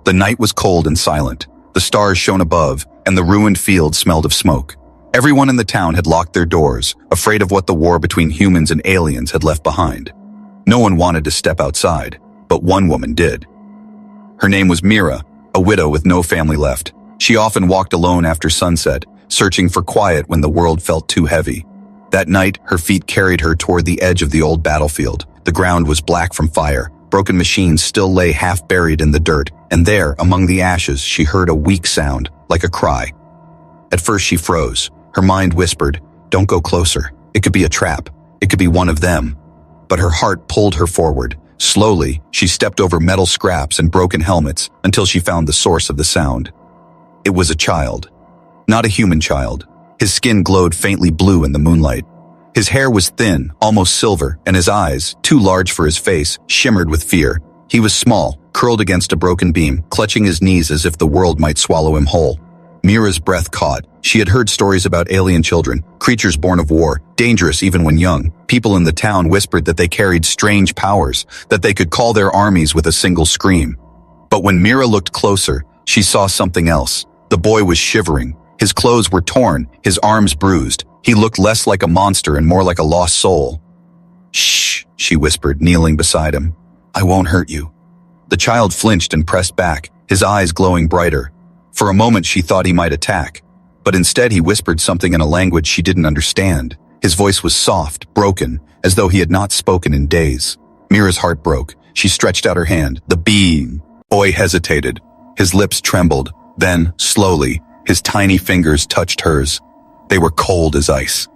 The night was cold and silent. The stars shone above, and the ruined field smelled of smoke. Everyone in the town had locked their doors, afraid of what the war between humans and aliens had left behind. No one wanted to step outside, but one woman did. Her name was Mira, a widow with no family left. She often walked alone after sunset, searching for quiet when the world felt too heavy. That night, her feet carried her toward the edge of the old battlefield. The ground was black from fire. Broken machines still lay half buried in the dirt, and there, among the ashes, she heard a weak sound, like a cry. At first she froze. Her mind whispered, "Don't go closer. It could be a trap. It could be one of them." But her heart pulled her forward. Slowly, she stepped over metal scraps and broken helmets until she found the source of the sound. It was a child. Not a human child. His skin glowed faintly blue in the moonlight. His hair was thin, almost silver, and his eyes, too large for his face, shimmered with fear. He was small, curled against a broken beam, clutching his knees as if the world might swallow him whole. Mira's breath caught. She had heard stories about alien children, creatures born of war, dangerous even when young. People in the town whispered that they carried strange powers, that they could call their armies with a single scream. But when Mira looked closer, she saw something else. The boy was shivering. His clothes were torn, his arms bruised. He looked less like a monster and more like a lost soul. "Shh," she whispered, kneeling beside him. "I won't hurt you." The child flinched and pressed back, his eyes glowing brighter. For a moment she thought he might attack, but instead he whispered something in a language she didn't understand. His voice was soft, broken, as though he had not spoken in days. Mira's heart broke. She stretched out her hand. The being. Boy hesitated. His lips trembled. Then, slowly, his tiny fingers touched hers. They were cold as ice.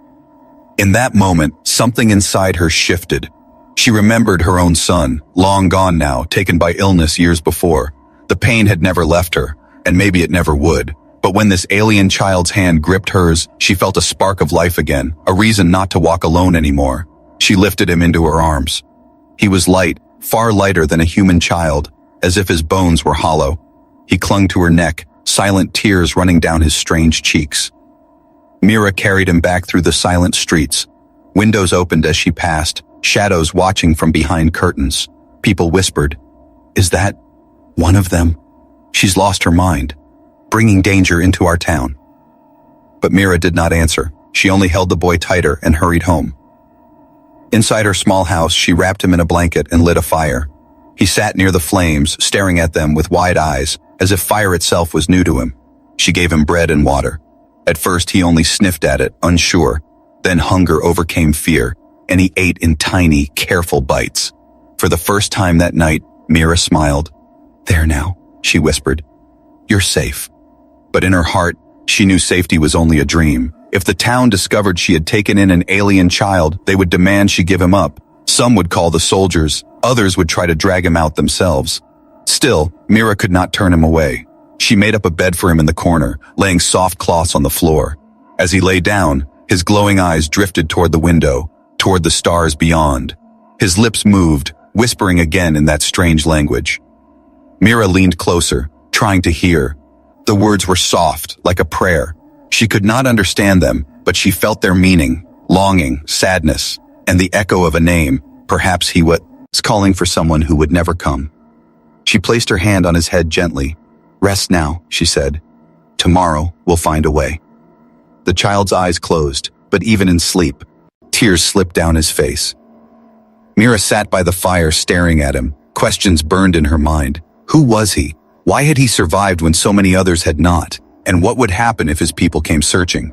In that moment, something inside her shifted. She remembered her own son, long gone now, taken by illness years before. The pain had never left her, and maybe it never would. But when this alien child's hand gripped hers, she felt a spark of life again, a reason not to walk alone anymore. She lifted him into her arms. He was light, far lighter than a human child, as if his bones were hollow. He clung to her neck, silent tears running down his strange cheeks. Mira carried him back through the silent streets. Windows opened as she passed, shadows watching from behind curtains. People whispered, "Is that one of them? She's lost her mind, bringing danger into our town." But Mira did not answer. She only held the boy tighter and hurried home. Inside her small house, she wrapped him in a blanket and lit a fire. He sat near the flames, staring at them with wide eyes, as if fire itself was new to him. She gave him bread and water. At first, he only sniffed at it, unsure. Then hunger overcame fear, and he ate in tiny, careful bites. For the first time that night, Mira smiled. "There now," she whispered. "You're safe." But in her heart, she knew safety was only a dream. If the town discovered she had taken in an alien child, they would demand she give him up. Some would call the soldiers, others would try to drag him out themselves. Still, Mira could not turn him away. She made up a bed for him in the corner, laying soft cloths on the floor. As he lay down, his glowing eyes drifted toward the window, toward the stars beyond. His lips moved, whispering again in that strange language. Mira leaned closer, trying to hear. The words were soft, like a prayer. She could not understand them, but she felt their meaning, longing, sadness, and the echo of a name. Perhaps he was calling for someone who would never come. She placed her hand on his head gently. "Rest now," she said. "Tomorrow we'll find a way." The child's eyes closed, but even in sleep, tears slipped down his face. Mira sat by the fire staring at him. Questions burned in her mind. Who was he? Why had he survived when so many others had not? And what would happen if his people came searching?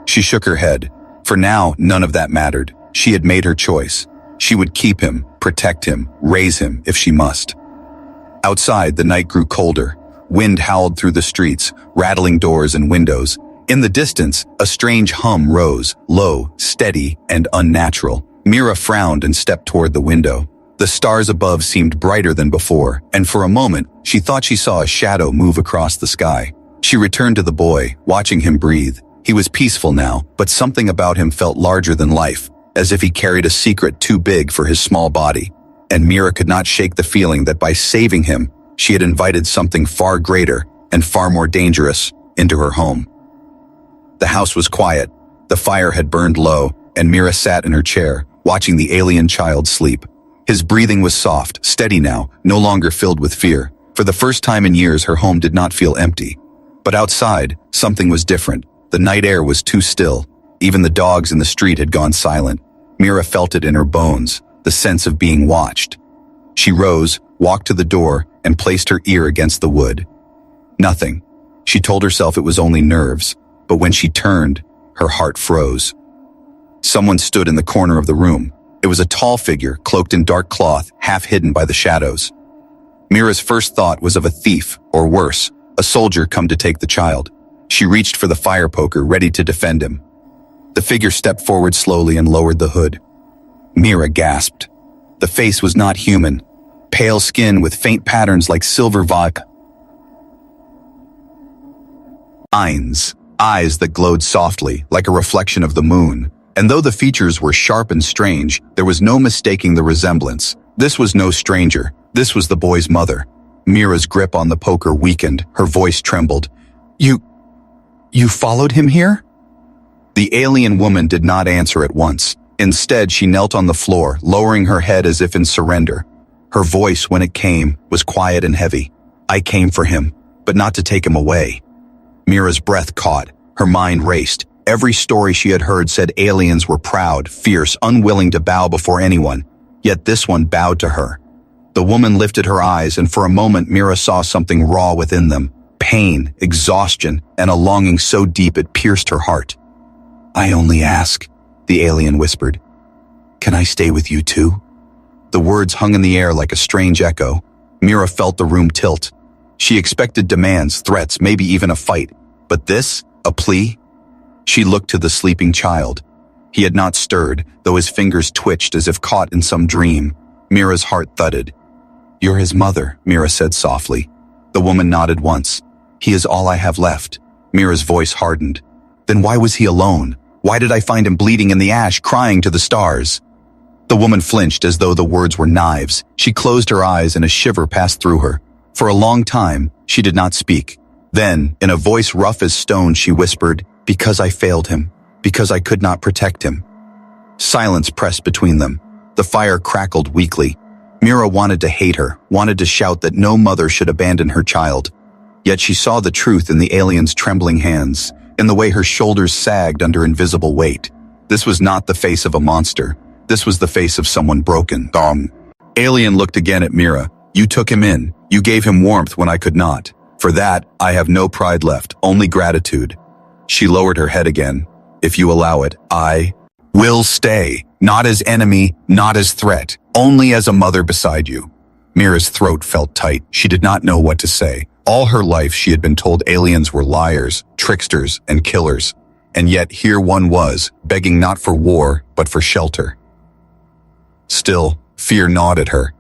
She shook her head. For now, none of that mattered. She had made her choice. She would keep him, protect him, raise him if she must. Outside, the night grew colder. Wind howled through the streets, rattling doors and windows. In the distance, a strange hum rose, low, steady, and unnatural. Mira frowned and stepped toward the window. The stars above seemed brighter than before, and for a moment, she thought she saw a shadow move across the sky. She returned to the boy, watching him breathe. He was peaceful now, but something about him felt larger than life, as if he carried a secret too big for his small body. And Mira could not shake the feeling that by saving him, she had invited something far greater and far more dangerous into her home. The house was quiet. The fire had burned low, and Mira sat in her chair, watching the alien child sleep. His breathing was soft, steady now, no longer filled with fear. For the first time in years, her home did not feel empty. But outside, something was different. The night air was too still. Even the dogs in the street had gone silent. Mira felt it in her bones, the sense of being watched. She rose, walked to the door, and placed her ear against the wood. Nothing. She told herself it was only nerves, but when she turned, her heart froze. Someone stood in the corner of the room. It was a tall figure, cloaked in dark cloth, half hidden by the shadows. Mira's first thought was of a thief, or worse, a soldier come to take the child. She reached for the fire poker, ready to defend him. The figure stepped forward slowly and lowered the hood. Mira gasped. The face was not human. Pale skin with faint patterns like silver vodka. Eyes that glowed softly, like a reflection of the moon. And though the features were sharp and strange, there was no mistaking the resemblance. This was no stranger. This was the boy's mother. Mira's grip on the poker weakened. Her voice trembled. You followed him here? The alien woman did not answer at once. Instead, she knelt on the floor, lowering her head as if in surrender. Her voice, when it came, was quiet and heavy. I came for him, but not to take him away. Mira's breath caught. Her mind raced. Every story she had heard said aliens were proud, fierce, unwilling to bow before anyone. Yet this one bowed to her. The woman lifted her eyes, and for a moment Mira saw something raw within them. Pain, exhaustion, and a longing so deep it pierced her heart. I only ask, the alien whispered. Can I stay with you too? The words hung in the air like a strange echo. Mira felt the room tilt. She expected demands, threats, maybe even a fight. But this, a plea? She looked to the sleeping child. He had not stirred, though his fingers twitched as if caught in some dream. Mira's heart thudded. You're his mother, Mira said softly. The woman nodded once. He is all I have left. Mira's voice hardened. Then why was he alone? Why did I find him bleeding in the ash, crying to the stars? The woman flinched as though the words were knives. She closed her eyes and a shiver passed through her. For a long time, she did not speak. Then, in a voice rough as stone, she whispered, because I failed him, because I could not protect him. Silence pressed between them. The fire crackled weakly. Mira wanted to hate her, wanted to shout that no mother should abandon her child. Yet she saw the truth in the alien's trembling hands, in the way her shoulders sagged under invisible weight. This was not the face of a monster. This was the face of someone broken. Alien looked again at Mira. You took him in. You gave him warmth when I could not. For that, I have no pride left, only gratitude. She lowered her head again. If you allow it, I will stay. Not as enemy, not as threat, only as a mother beside you. Mira's throat felt tight. She did not know what to say. All her life she had been told aliens were liars, tricksters, and killers. And yet here one was, begging not for war, but for shelter. Still, fear gnawed at her.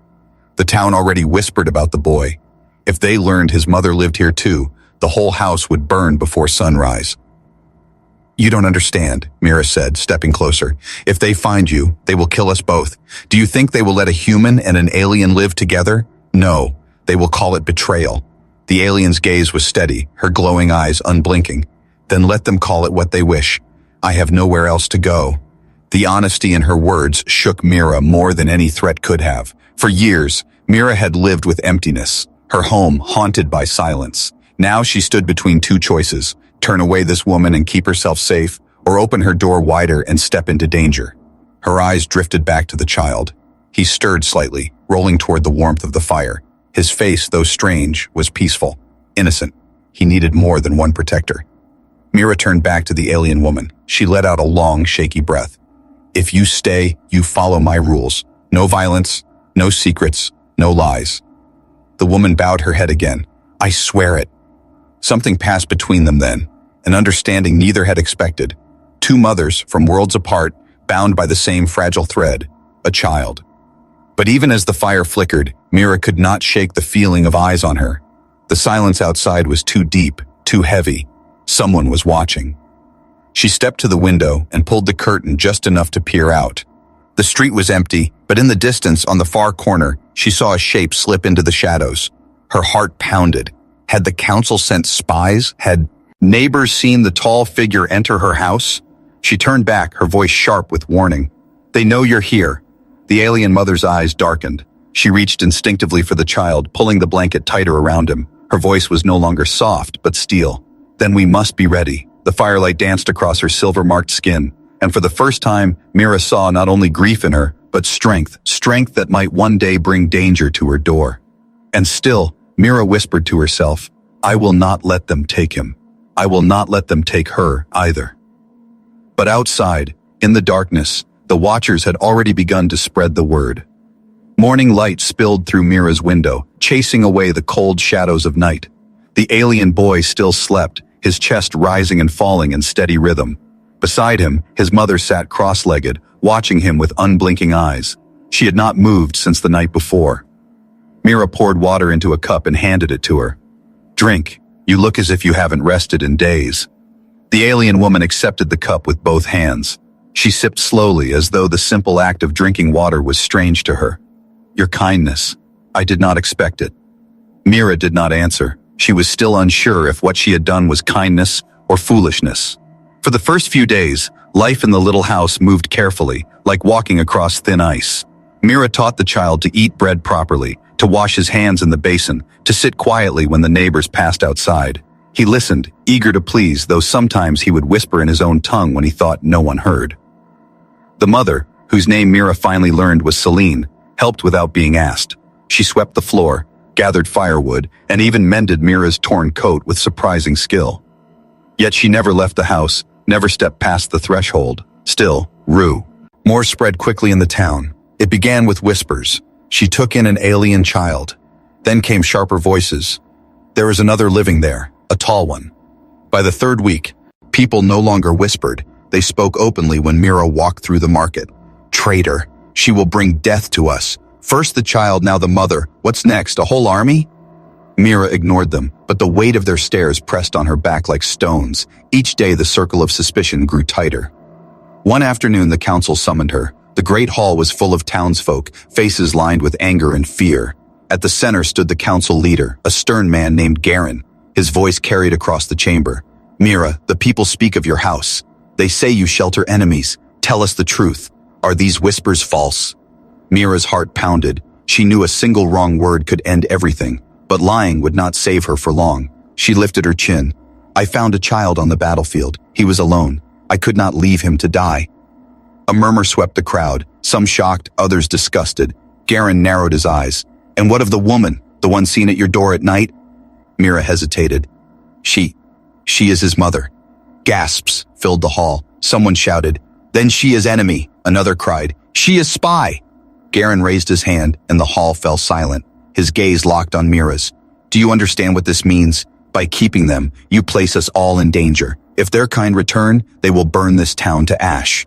The town already whispered about the boy. If they learned his mother lived here too, the whole house would burn before sunrise. You don't understand, Mira said, stepping closer. If they find you, they will kill us both. Do you think they will let a human and an alien live together? No, they will call it betrayal. The alien's gaze was steady, her glowing eyes unblinking. Then let them call it what they wish. I have nowhere else to go. The honesty in her words shook Mira more than any threat could have. For years, Mira had lived with emptiness, her home haunted by silence. Now she stood between two choices: turn away this woman and keep herself safe, or open her door wider and step into danger. Her eyes drifted back to the child. He stirred slightly, rolling toward the warmth of the fire. His face, though strange, was peaceful, innocent. He needed more than one protector. Mira turned back to the alien woman. She let out a long, shaky breath. If you stay, you follow my rules. No violence, no secrets, no lies. The woman bowed her head again. I swear it. Something passed between them then, an understanding neither had expected. Two mothers from worlds apart, bound by the same fragile thread, a child. But even as the fire flickered, Mira could not shake the feeling of eyes on her. The silence outside was too deep, too heavy. Someone was watching. She stepped to the window and pulled the curtain just enough to peer out. The street was empty, but in the distance, on the far corner, she saw a shape slip into the shadows. Her heart pounded. Had the council sent spies? Had neighbors seen the tall figure enter her house? She turned back, her voice sharp with warning. They know you're here. The alien mother's eyes darkened. She reached instinctively for the child, pulling the blanket tighter around him. Her voice was no longer soft, but steel. Then we must be ready. The firelight danced across her silver-marked skin, and for the first time, Mira saw not only grief in her, but strength that might one day bring danger to her door. And still, Mira whispered to herself, I will not let them take him. I will not let them take her either. But outside, in the darkness, the watchers had already begun to spread the word. Morning light spilled through Mira's window, chasing away the cold shadows of night. The alien boy still slept, his chest rising and falling in steady rhythm. Beside him, his mother sat cross-legged, watching him with unblinking eyes. She had not moved since the night before. Mira poured water into a cup and handed it to her. Drink. You look as if you haven't rested in days. The alien woman accepted the cup with both hands. She sipped slowly, as though the simple act of drinking water was strange to her. Your kindness. I did not expect it. Mira did not answer. She was still unsure if what she had done was kindness or foolishness. For the first few days, life in the little house moved carefully, like walking across thin ice. Mira taught the child to eat bread properly, to wash his hands in the basin, to sit quietly when the neighbors passed outside. He listened, eager to please, though sometimes he would whisper in his own tongue when he thought no one heard. The mother, whose name Mira finally learned was Celine, helped without being asked. She swept the floor, gathered firewood, and even mended Mira's torn coat with surprising skill. Yet she never left the house, never stepped past the threshold. Still, more spread quickly in the town. It began with whispers. She took in an alien child. Then came sharper voices. There is another living there, a tall one. By the third week, people no longer whispered. They spoke openly when Mira walked through the market. Traitor. She will bring death to us. First the child, now the mother. What's next, a whole army? Mira ignored them, but the weight of their stares pressed on her back like stones. Each day the circle of suspicion grew tighter. One afternoon the council summoned her. The great hall was full of townsfolk, faces lined with anger and fear. At the center stood the council leader, a stern man named Garin. His voice carried across the chamber. Mira, the people speak of your house. They say you shelter enemies. Tell us the truth. Are these whispers false? Mira's heart pounded. She knew a single wrong word could end everything, but lying would not save her for long. She lifted her chin. I found a child on the battlefield. He was alone. I could not leave him to die. A murmur swept the crowd, some shocked, others disgusted. Garin narrowed his eyes. And what of the woman, the one seen at your door at night? Mira hesitated. She is his mother. Gasps filled the hall. Someone shouted, then she is enemy. Another cried, she is spy. Garin raised his hand, and the hall fell silent. His gaze locked on Mira's. Do you understand what this means? By keeping them, you place us all in danger. If their kind return, they will burn this town to ash.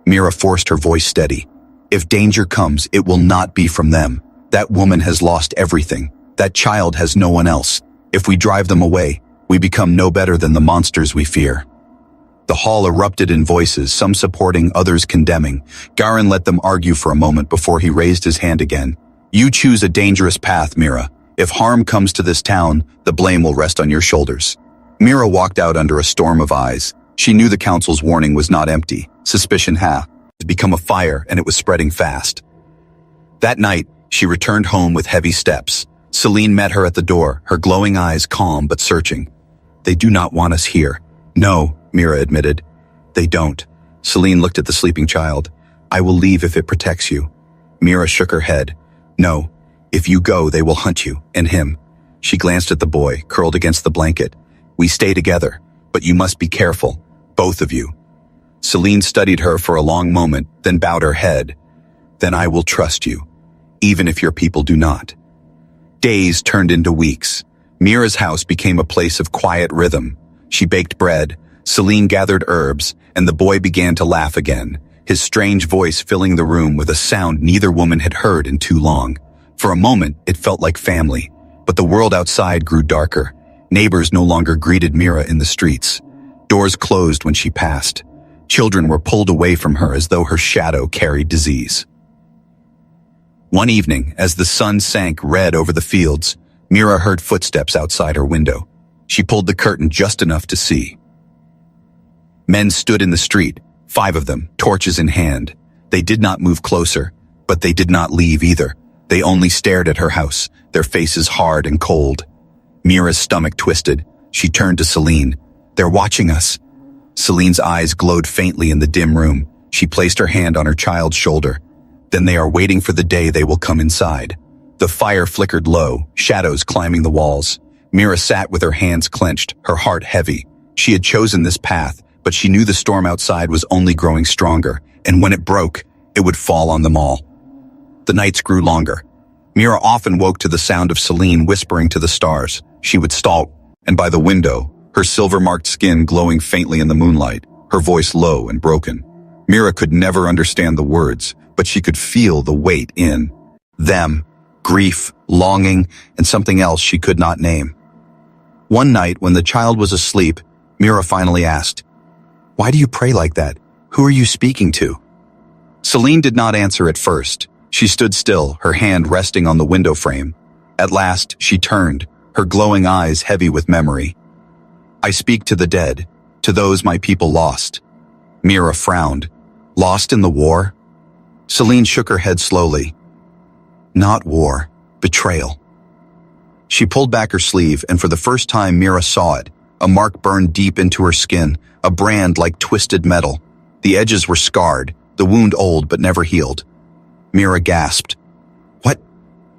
Mira forced her voice steady. If danger comes, it will not be from them. That woman has lost everything. That child has no one else. If we drive them away, we become no better than the monsters we fear. The hall erupted in voices, some supporting, others condemning. Garin let them argue for a moment before he raised his hand again. You choose a dangerous path, Mira. If harm comes to this town, the blame will rest on your shoulders. Mira walked out under a storm of eyes. She knew the council's warning was not empty. Suspicion had become a fire, and it was spreading fast. That night, she returned home with heavy steps. Celine met her at the door, her glowing eyes calm but searching. They do not want us here. No, Mira admitted. They don't. Celine looked at the sleeping child. I will leave if it protects you. Mira shook her head. No. If you go, they will hunt you, and him. She glanced at the boy, curled against the blanket. We stay together, but you must be careful, both of you. Celine studied her for a long moment, then bowed her head. Then I will trust you, even if your people do not. Days turned into weeks. Mira's house became a place of quiet rhythm. She baked bread, Celine gathered herbs, and the boy began to laugh again, his strange voice filling the room with a sound neither woman had heard in too long. For a moment, it felt like family, but the world outside grew darker. Neighbors no longer greeted Mira in the streets. Doors closed when she passed. Children were pulled away from her as though her shadow carried disease. One evening, as the sun sank red over the fields, Mira heard footsteps outside her window. She pulled the curtain just enough to see. Men stood in the street, 5 of them, torches in hand. They did not move closer, but they did not leave either. They only stared at her house, their faces hard and cold. Mira's stomach twisted. She turned to Celine. "They're watching us." Celine's eyes glowed faintly in the dim room. She placed her hand on her child's shoulder. "Then they are waiting for the day they will come inside." The fire flickered low, shadows climbing the walls. Mira sat with her hands clenched, her heart heavy. She had chosen this path, but she knew the storm outside was only growing stronger, and when it broke, it would fall on them all. The nights grew longer. Mira often woke to the sound of Celine whispering to the stars. She would stalk, and by the window, her silver-marked skin glowing faintly in the moonlight, her voice low and broken. Mira could never understand the words, but she could feel the weight in them, grief, longing, and something else she could not name. One night, when the child was asleep, Mira finally asked, "Why do you pray like that? Who are you speaking to?" Celine did not answer at first. She stood still, her hand resting on the window frame. At last, she turned, her glowing eyes heavy with memory. "I speak to the dead, to those my people lost." Mira frowned. "Lost in the war?" Celine shook her head slowly. "Not war, betrayal." She pulled back her sleeve, and for the first time Mira saw it. A mark burned deep into her skin, a brand like twisted metal. The edges were scarred, the wound old but never healed. Mira gasped.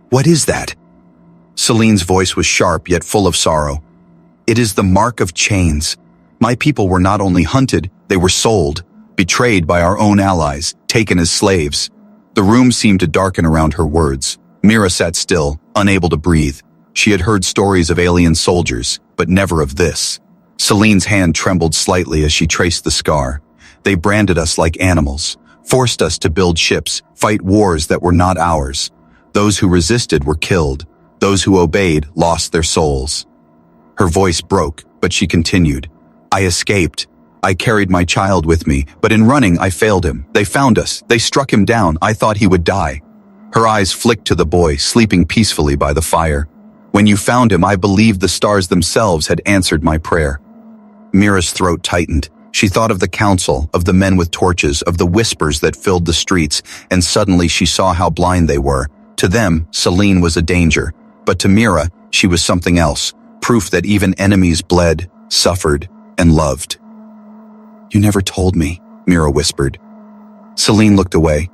What is that?" Celine's voice was sharp yet full of sorrow. "It is the mark of chains. My people were not only hunted, they were sold, betrayed by our own allies, taken as slaves." The room seemed to darken around her words. Mira sat still, unable to breathe. She had heard stories of alien soldiers, but never of this. Celine's hand trembled slightly as she traced the scar. "They branded us like animals, forced us to build ships, fight wars that were not ours. Those who resisted were killed. Those who obeyed lost their souls." Her voice broke, but she continued. "I escaped. I carried my child with me, but in running I failed him. They found us. They struck him down. I thought he would die." Her eyes flicked to the boy, sleeping peacefully by the fire. "When you found him, I believed the stars themselves had answered my prayer." Mira's throat tightened. She thought of the council, of the men with torches, of the whispers that filled the streets, and suddenly she saw how blind they were. To them, Celine was a danger, but to Mira, she was something else, proof that even enemies bled, suffered, and loved. "You never told me," Mira whispered. Celine looked away.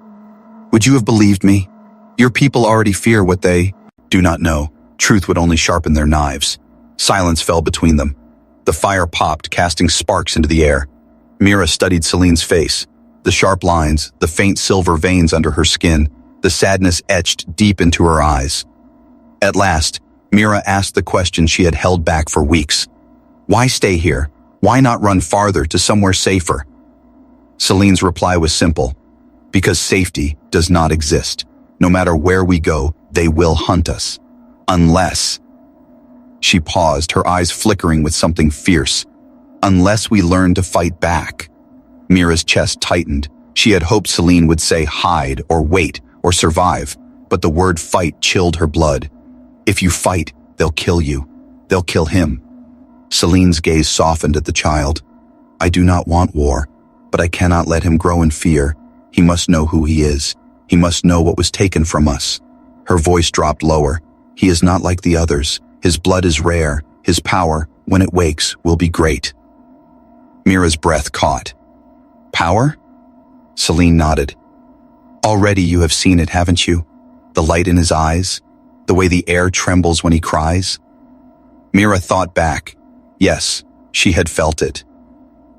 "Would you have believed me? Your people already fear what they do not know. Truth would only sharpen their knives." Silence fell between them. The fire popped, casting sparks into the air. Mira studied Celine's face. The sharp lines, the faint silver veins under her skin, the sadness etched deep into her eyes. At last, Mira asked the question she had held back for weeks. "Why stay here? Why not run farther to somewhere safer?" Celine's reply was simple. "Because safety does not exist. No matter where we go, they will hunt us. Unless..." She paused, her eyes flickering with something fierce. "Unless we learn to fight back." Mira's chest tightened. She had hoped Celine would say hide or wait or survive, but the word fight chilled her blood. "If you fight, they'll kill you. They'll kill him." Celine's gaze softened at the child. "I do not want war, but I cannot let him grow in fear. He must know who he is. He must know what was taken from us." Her voice dropped lower. "He is not like the others. His blood is rare. His power, when it wakes, will be great." Mira's breath caught. "Power?" Celine nodded. "Already you have seen it, haven't you? The light in his eyes, the way the air trembles when he cries." Mira thought back. Yes, she had felt it.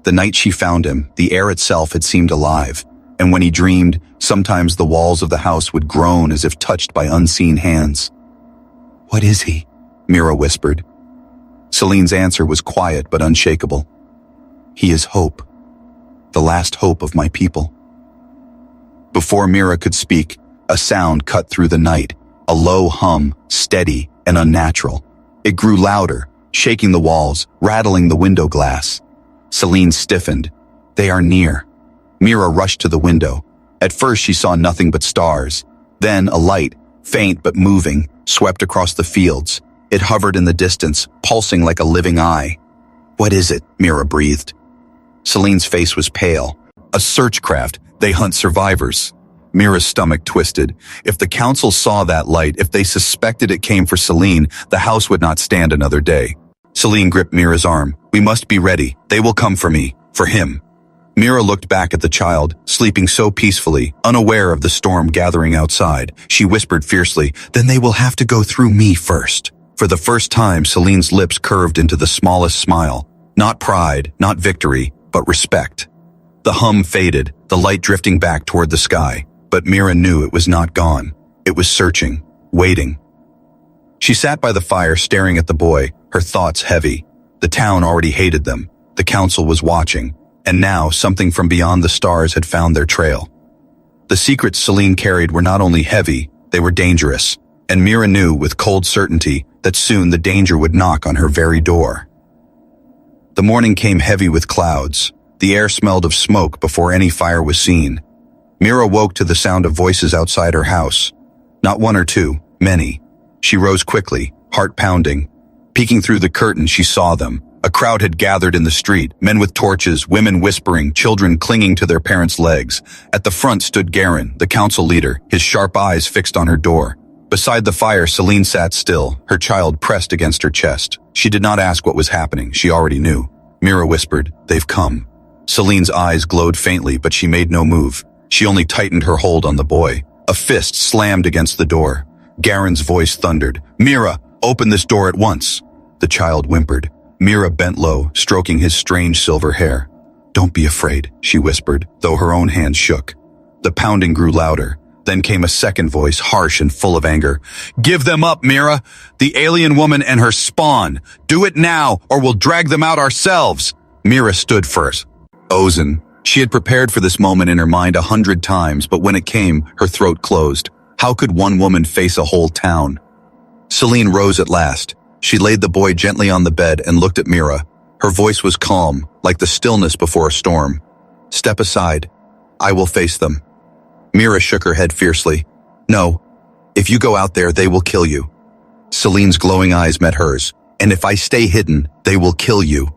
The night she found him, the air itself had seemed alive, and when he dreamed, sometimes the walls of the house would groan as if touched by unseen hands. "What is he?" Mira whispered. Celine's answer was quiet but unshakable. "He is hope. The last hope of my people." Before Mira could speak, a sound cut through the night, a low hum, steady and unnatural. It grew louder, shaking the walls, rattling the window glass. Celine stiffened. "They are near." Mira rushed to the window. At first she saw nothing but stars. Then a light, faint but moving, swept across the fields. It hovered in the distance, pulsing like a living eye. "What is it?" Mira breathed. Celine's face was pale. "A search craft. They hunt survivors." Mira's stomach twisted. If the council saw that light, if they suspected it came for Celine, the house would not stand another day. Celine gripped Mira's arm. We must be ready. They will come for me. For him. Mira looked back at the child, sleeping so peacefully, unaware of the storm gathering outside. She whispered fiercely, then they will have to go through me first. For the first time, Celine's lips curved into the smallest smile. Not pride, not victory, but respect. The hum faded, the light drifting back toward the sky. But Mira knew it was not gone. It was searching, waiting. She sat by the fire staring at the boy, her thoughts heavy. The town already hated them. The council was watching. And now something from beyond the stars had found their trail. The secrets Celine carried were not only heavy, they were dangerous. And Mira knew with cold certainty that soon the danger would knock on her very door. The morning came heavy with clouds. The air smelled of smoke before any fire was seen. Mira woke to the sound of voices outside her house. Not one or two, many. She rose quickly, heart pounding. Peeking through the curtain, she saw them. A crowd had gathered in the street, men with torches, women whispering, children clinging to their parents' legs. At the front stood Garin, the council leader, his sharp eyes fixed on her door. Beside the fire, Celine sat still, her child pressed against her chest. She did not ask what was happening, she already knew. Mira whispered, they've come. Celine's eyes glowed faintly, but she made no move. She only tightened her hold on the boy. A fist slammed against the door. Garin's voice thundered, Mira, open this door at once. The child whimpered. Mira bent low, stroking his strange silver hair. Don't be afraid, she whispered, though her own hands shook. The pounding grew louder. Then came a second voice, harsh and full of anger. Give them up, Mira! The alien woman and her spawn! Do it now, or we'll drag them out ourselves! Mira stood first. Ozen. She had prepared for this moment in her mind 100 times, but when it came, her throat closed. How could one woman face a whole town? Celine rose at last. She laid the boy gently on the bed and looked at Mira. Her voice was calm, like the stillness before a storm. Step aside. I will face them. Mira shook her head fiercely. No. If you go out there, they will kill you. Celine's glowing eyes met hers. And if I stay hidden, they will kill you.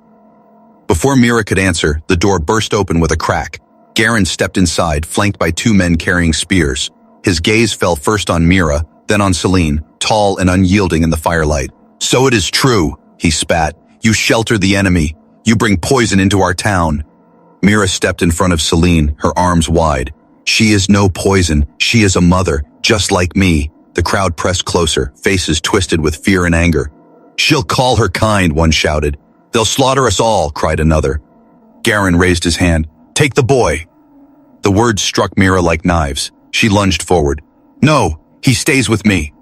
Before Mira could answer, the door burst open with a crack. Garin stepped inside, flanked by two men carrying spears. His gaze fell first on Mira, then on Celine, tall and unyielding in the firelight. So it is true, he spat. You shelter the enemy. You bring poison into our town. Mira stepped in front of Celine, her arms wide. She is no poison. She is a mother, just like me. The crowd pressed closer, faces twisted with fear and anger. She'll call her kind, one shouted. They'll slaughter us all, cried another. Garin raised his hand. Take the boy. The words struck Mira like knives. She lunged forward. No, he stays with me.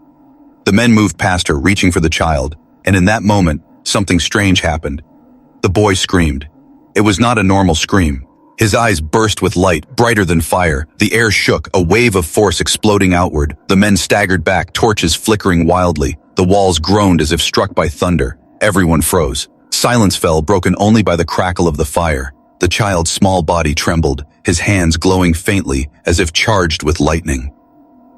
The men moved past her, reaching for the child, and in that moment, something strange happened. The boy screamed. It was not a normal scream. His eyes burst with light, brighter than fire. The air shook, a wave of force exploding outward. The men staggered back, torches flickering wildly. The walls groaned as if struck by thunder. Everyone froze. Silence fell, broken only by the crackle of the fire. The child's small body trembled, his hands glowing faintly, as if charged with lightning.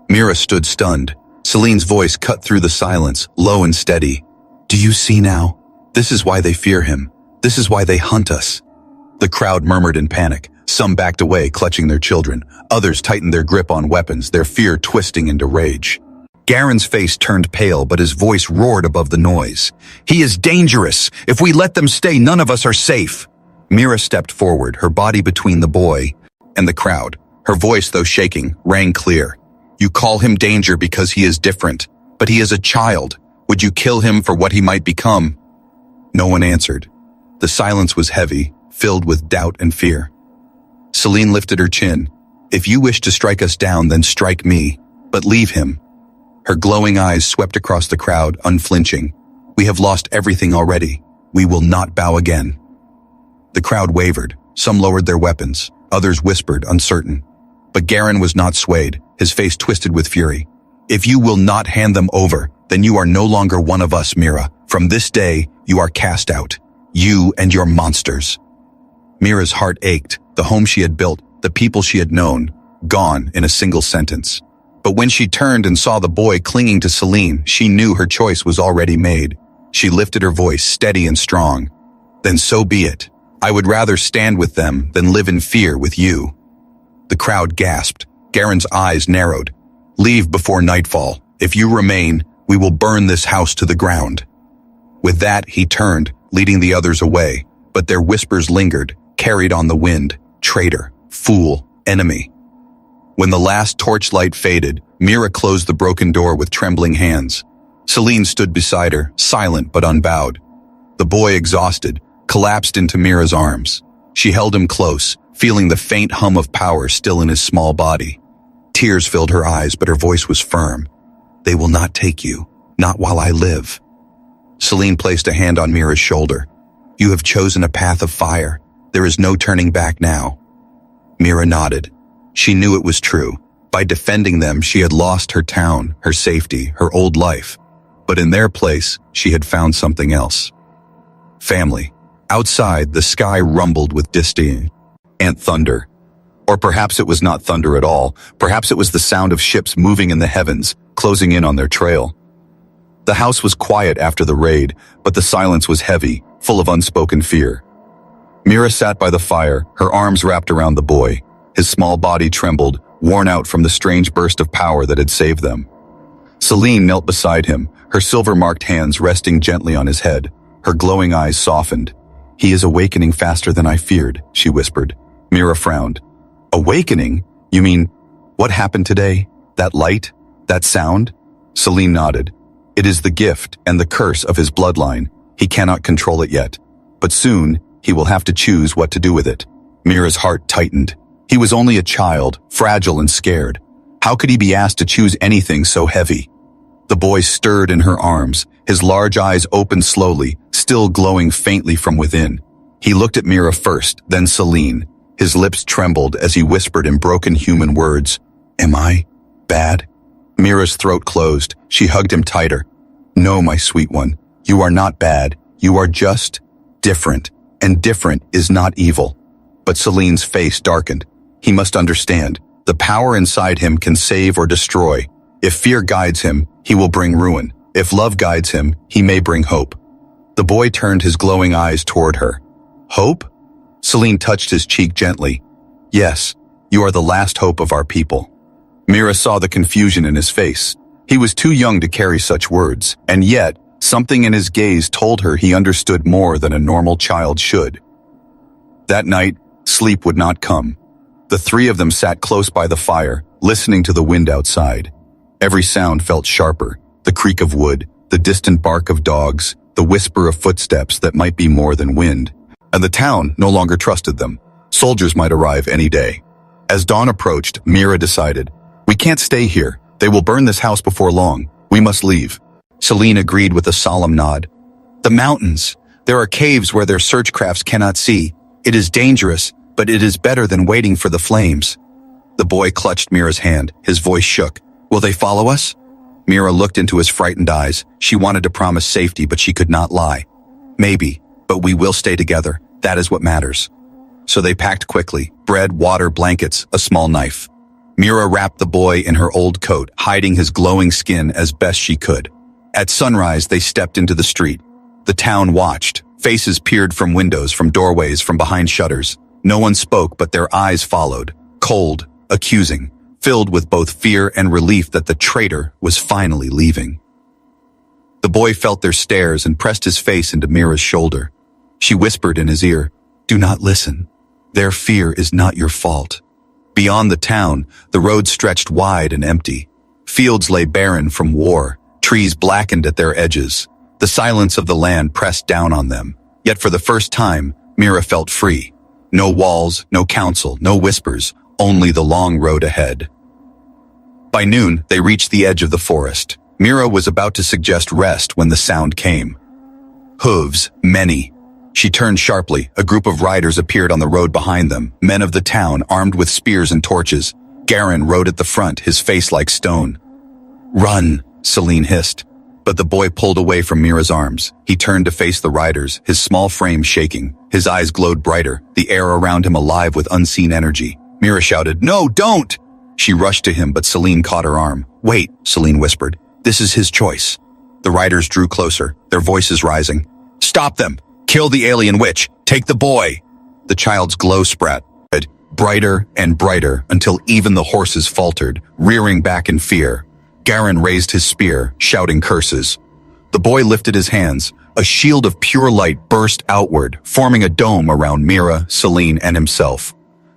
Mira stood stunned. Celine's voice cut through the silence, low and steady. Do you see now? This is why they fear him. This is why they hunt us. The crowd murmured in panic. Some backed away, clutching their children. Others tightened their grip on weapons, their fear twisting into rage. Garin's face turned pale, but his voice roared above the noise. He is dangerous. If we let them stay, none of us are safe. Mira stepped forward, her body between the boy and the crowd. Her voice, though shaking, rang clear. You call him danger because he is different, but he is a child. Would you kill him for what he might become? No one answered. The silence was heavy, filled with doubt and fear. Celine lifted her chin. If you wish to strike us down, then strike me, but leave him. Her glowing eyes swept across the crowd, unflinching. We have lost everything already. We will not bow again. The crowd wavered. Some lowered their weapons. Others whispered, uncertain. But Garin was not swayed, his face twisted with fury. If you will not hand them over, then you are no longer one of us, Mira. From this day, you are cast out. You and your monsters. Mira's heart ached. The home she had built, the people she had known, gone in a single sentence. But when she turned and saw the boy clinging to Celine, she knew her choice was already made. She lifted her voice, steady and strong. Then so be it. I would rather stand with them than live in fear with you. The crowd gasped. Garen's eyes narrowed. "Leave before nightfall. If you remain, we will burn this house to the ground." With that, he turned, leading the others away, but their whispers lingered, carried on the wind. Traitor, fool, enemy. When the last torchlight faded, Mira closed the broken door with trembling hands. Celine stood beside her, silent but unbowed. The boy, exhausted, collapsed into Mira's arms. She held him close, feeling the faint hum of power still in his small body. Tears filled her eyes, but her voice was firm. "They will not take you, not while I live." Celine placed a hand on Mira's shoulder. "You have chosen a path of fire. There is no turning back now." Mira nodded. She knew it was true. By defending them, she had lost her town, her safety, her old life. But in their place, she had found something else. Family. Outside, the sky rumbled with distant thunder. Or perhaps it was not thunder at all. Perhaps it was the sound of ships moving in the heavens, closing in on their trail. The house was quiet after the raid, but the silence was heavy, full of unspoken fear. Mira sat by the fire, her arms wrapped around the boy. His small body trembled, worn out from the strange burst of power that had saved them. Celine knelt beside him, her silver-marked hands resting gently on his head. Her glowing eyes softened. "He is awakening faster than I feared," she whispered. Mira frowned. "Awakening? You mean, what happened today? That light? That sound?" Celine nodded. "It is the gift and the curse of his bloodline. He cannot control it yet. But soon, he will have to choose what to do with it." Mira's heart tightened. He was only a child, fragile and scared. How could he be asked to choose anything so heavy? The boy stirred in her arms, his large eyes opened slowly, still glowing faintly from within. He looked at Mira first, then Celine. His lips trembled as he whispered in broken human words, "Am I bad?" Mira's throat closed. She hugged him tighter. "No, my sweet one, you are not bad. You are just different, and different is not evil." But Celine's face darkened. He must understand. The power inside him can save or destroy. If fear guides him, he will bring ruin. If love guides him, he may bring hope. The boy turned his glowing eyes toward her. "Hope?" Celine touched his cheek gently. "Yes, you are the last hope of our people." Mira saw the confusion in his face. He was too young to carry such words, and yet, something in his gaze told her he understood more than a normal child should. That night, sleep would not come. The three of them sat close by the fire, listening to the wind outside. Every sound felt sharper, the creak of wood, the distant bark of dogs, the whisper of footsteps that might be more than wind. And the town no longer trusted them. Soldiers might arrive any day. As dawn approached, Mira decided, "We can't stay here. They will burn this house before long. We must leave." Celine agreed with a solemn nod. "The mountains. There are caves where their search crafts cannot see. It is dangerous, but it is better than waiting for the flames." The boy clutched Mira's hand. His voice shook. "Will they follow us?" Mira looked into his frightened eyes. She wanted to promise safety, but she could not lie. "Maybe, but we will stay together. That is what matters." So they packed quickly. Bread, water, blankets, a small knife. Mira wrapped the boy in her old coat, hiding his glowing skin as best she could. At sunrise, they stepped into the street. The town watched. Faces peered from windows, from doorways, from behind shutters. No one spoke, but their eyes followed, cold, accusing, filled with both fear and relief that the traitor was finally leaving. The boy felt their stares and pressed his face into Mira's shoulder. She whispered in his ear, "Do not listen. Their fear is not your fault." Beyond the town, the road stretched wide and empty. Fields lay barren from war, trees blackened at their edges. The silence of the land pressed down on them. Yet for the first time, Mira felt free. No walls, no counsel, no whispers, only the long road ahead. By noon, they reached the edge of the forest. Mira was about to suggest rest when the sound came. Hooves, many. She turned sharply. A group of riders appeared on the road behind them, men of the town armed with spears and torches. Garen rode at the front, his face like stone. "Run," Celine hissed. But the boy pulled away from Mira's arms. He turned to face the riders, his small frame shaking. His eyes glowed brighter, the air around him alive with unseen energy. Mira shouted, "No, don't!" She rushed to him, but Celine caught her arm. "Wait," Celine whispered. "This is his choice." The riders drew closer, their voices rising. "Stop them! Kill the alien witch! Take the boy!" The child's glow spratted. brighter and brighter until even the horses faltered, rearing back in fear. Garen raised his spear, shouting curses. The boy lifted his hands. A shield of pure light burst outward, forming a dome around Mira, Celine, and himself.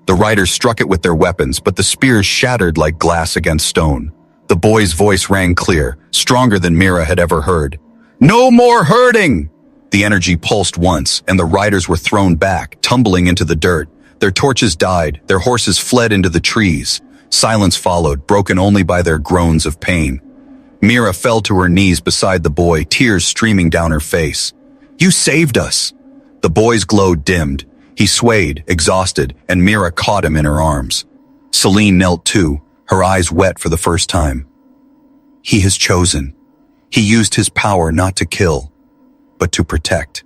The riders struck it with their weapons, but the spears shattered like glass against stone. The boy's voice rang clear, stronger than Mira had ever heard. "No more hurting!" The energy pulsed once, and the riders were thrown back, tumbling into the dirt. Their torches died, their horses fled into the trees. Silence followed, broken only by their groans of pain. Mira fell to her knees beside the boy, tears streaming down her face. "You saved us!" The boy's glow dimmed. He swayed, exhausted, and Mira caught him in her arms. Celine knelt too, her eyes wet for the first time. He has chosen. He used his power not to kill, but to protect.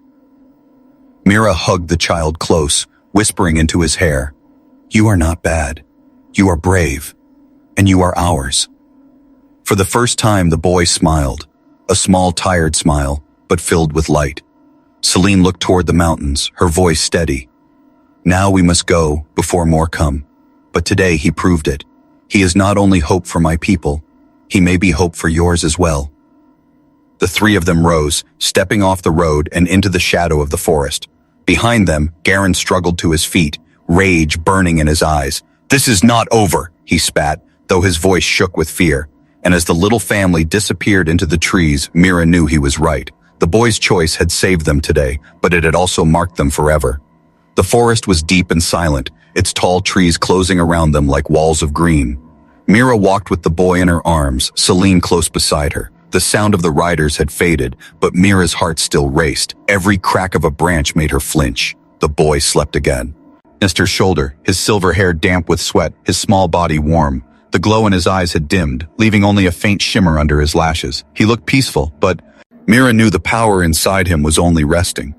Mira hugged the child close, whispering into his hair, "You are not bad. You are brave. And you are ours." For the first time, the boy smiled, a small, tired smile, but filled with light. Celine looked toward the mountains, her voice steady. "Now we must go, before more come. But today he proved it. He is not only hope for my people, he may be hope for yours as well." The three of them rose, stepping off the road and into the shadow of the forest. Behind them, Garen struggled to his feet, rage burning in his eyes. "This is not over," he spat, though his voice shook with fear. And as the little family disappeared into the trees, Mira knew he was right. The boy's choice had saved them today, but it had also marked them forever. The forest was deep and silent, its tall trees closing around them like walls of green. Mira walked with the boy in her arms, Celine close beside her. The sound of the riders had faded, but Mira's heart still raced. Every crack of a branch made her flinch. The boy slept again. Against her shoulder, his silver hair damp with sweat, his small body warm. The glow in his eyes had dimmed, leaving only a faint shimmer under his lashes. He looked peaceful, but Mira knew the power inside him was only resting.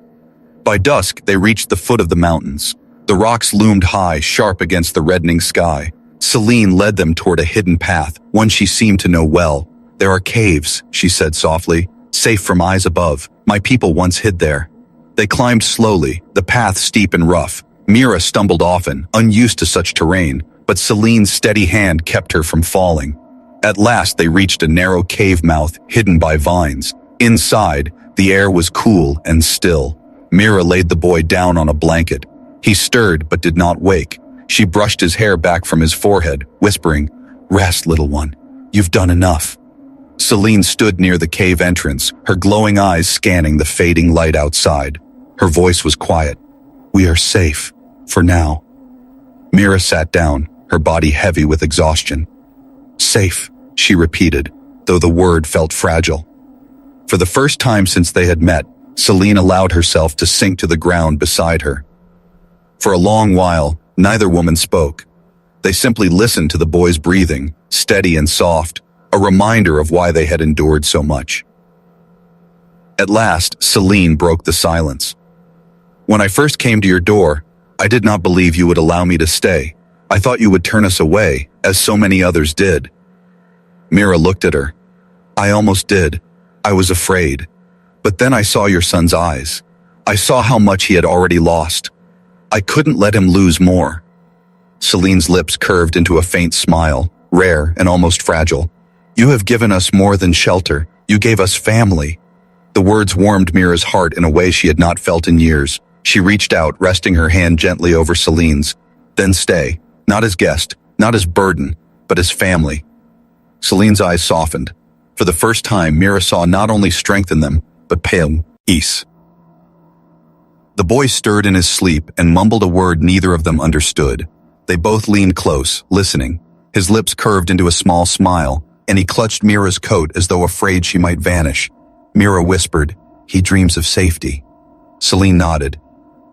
By dusk, they reached the foot of the mountains. The rocks loomed high, sharp against the reddening sky. Celine led them toward a hidden path, one she seemed to know well. "There are caves," she said softly, "safe from eyes above. My people once hid there." They climbed slowly, the path steep and rough. Mira stumbled often, unused to such terrain, but Celine's steady hand kept her from falling. At last they reached a narrow cave mouth hidden by vines. Inside, the air was cool and still. Mira laid the boy down on a blanket. He stirred but did not wake. She brushed his hair back from his forehead, whispering, "Rest, little one. You've done enough." Celine stood near the cave entrance, her glowing eyes scanning the fading light outside. Her voice was quiet. "We are safe, for now." Mira sat down, her body heavy with exhaustion. "Safe," she repeated, though the word felt fragile. For the first time since they had met, Celine allowed herself to sink to the ground beside her. For a long while, neither woman spoke. They simply listened to the boy's breathing, steady and soft, a reminder of why they had endured so much. At last, Celine broke the silence. "When I first came to your door, I did not believe you would allow me to stay. I thought you would turn us away, as so many others did." Mira looked at her. "I almost did. I was afraid. But then I saw your son's eyes. I saw how much he had already lost. I couldn't let him lose more." Celine's lips curved into a faint smile, rare and almost fragile. "You have given us more than shelter. You gave us family." The words warmed Mira's heart in a way she had not felt in years. She reached out, resting her hand gently over Celine's. "Then stay, not as guest, not as burden, but as family." Celine's eyes softened. For the first time, Mira saw not only strength in them, but peace. The boy stirred in his sleep and mumbled a word neither of them understood. They both leaned close, listening. His lips curved into a small smile, and he clutched Mira's coat as though afraid she might vanish. Mira whispered, "He dreams of safety." Celine nodded,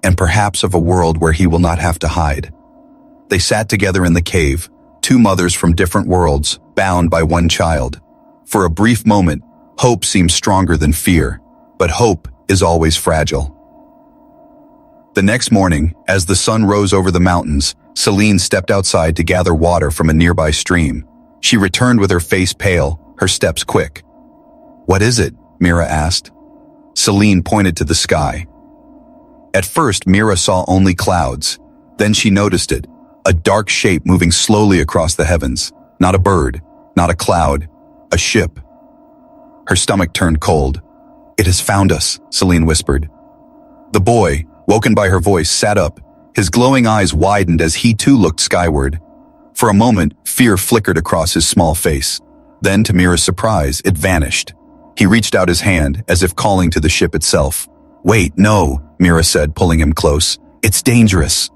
"And perhaps of a world where he will not have to hide." They sat together in the cave, two mothers from different worlds, bound by one child. For a brief moment, hope seemed stronger than fear, but hope is always fragile. The next morning, as the sun rose over the mountains, Celine stepped outside to gather water from a nearby stream. She returned with her face pale, her steps quick. "What is it?" Mira asked. Celine pointed to the sky. At first, Mira saw only clouds. Then she noticed it, A dark shape moving slowly across the heavens. Not a bird, not a cloud, a ship. Her stomach turned cold. "It has found us," Celine whispered. The boy, woken by her voice, sat up. His glowing eyes widened as he too looked skyward. For a moment, fear flickered across his small face. Then, to Mira's surprise, it vanished. He reached out his hand, as if calling to the ship itself. "Wait, no," Mira said, pulling him close. "It's dangerous."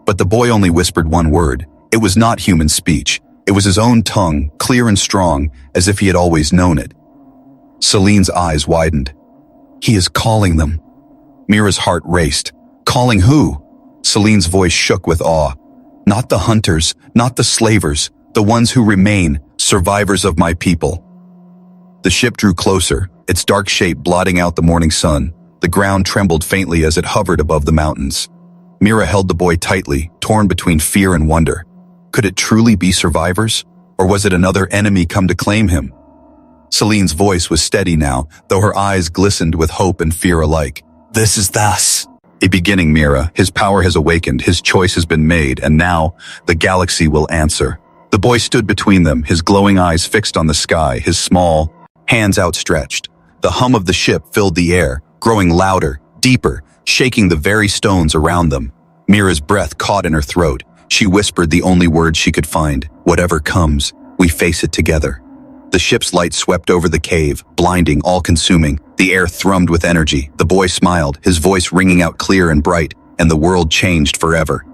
But the boy only whispered one word. It was not human speech. It was his own tongue, clear and strong, as if he had always known it. Celine's eyes widened. "He is calling them." Mira's heart raced. "Calling who?" Celine's voice shook with awe. "Not the hunters, not the slavers, the ones who remain, survivors of my people." The ship drew closer, its dark shape blotting out the morning sun. The ground trembled faintly as it hovered above the mountains. Mira held the boy tightly, torn between fear and wonder. Could it truly be survivors? Or was it another enemy come to claim him? Celine's voice was steady now, though her eyes glistened with hope and fear alike. "This is thus. A beginning, Mira. His power has awakened, his choice has been made, and now the galaxy will answer." The boy stood between them, his glowing eyes fixed on the sky, his small hands outstretched. The hum of the ship filled the air, growing louder, deeper, shaking the very stones around them. Mira's breath caught in her throat. She whispered the only words she could find. "Whatever comes, we face it together." The ship's light swept over the cave, blinding, all-consuming. The air thrummed with energy. The boy smiled, his voice ringing out clear and bright, and the world changed forever.